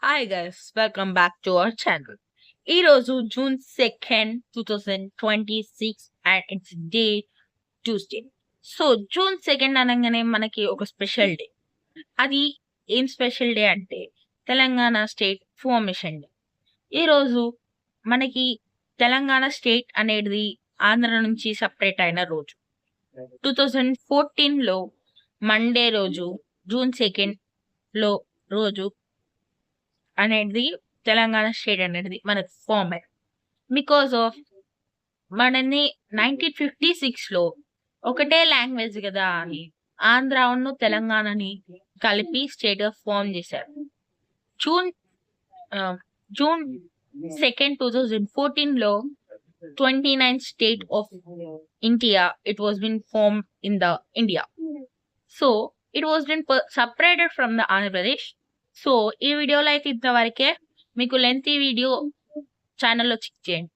Hi guys welcome back to our channel. ఈరోజు June 2nd 2026 and it's day Tuesday. So June 2nd అనగానే మనకి ఒక special day. అది ఏం స్పెషల్ డే అంటే తెలంగాణ స్టేట్ ఫార్మేషన్ డే. ఈరోజు మనకి తెలంగాణ స్టేట్ అనేది ఆంధ్ర నుంచి సపరేట్ అయిన రోజు. 2014లో మండే రోజు జూన్ 2nd లో రోజు అనేది తెలంగాణ స్టేట్ అనేది మనకు ఫామ్ అయ్యింది. బికాస్ ఆఫ్ మనని 1956లో ఒకటే లాంగ్వేజ్ కదా అని ఆంధ్రాను తెలంగాణని కలిపి స్టేట్ గా ఫామ్ చేశారు. June June 2nd 2014లో 29 state of India it was been formed in the India. So it was been separated from the Andhra Pradesh. So ఈ వీడియోలో అయితే ఇంతవరకే. మీకు లెంతీ వీడియో ఛానల్లో చెక్ చేయండి.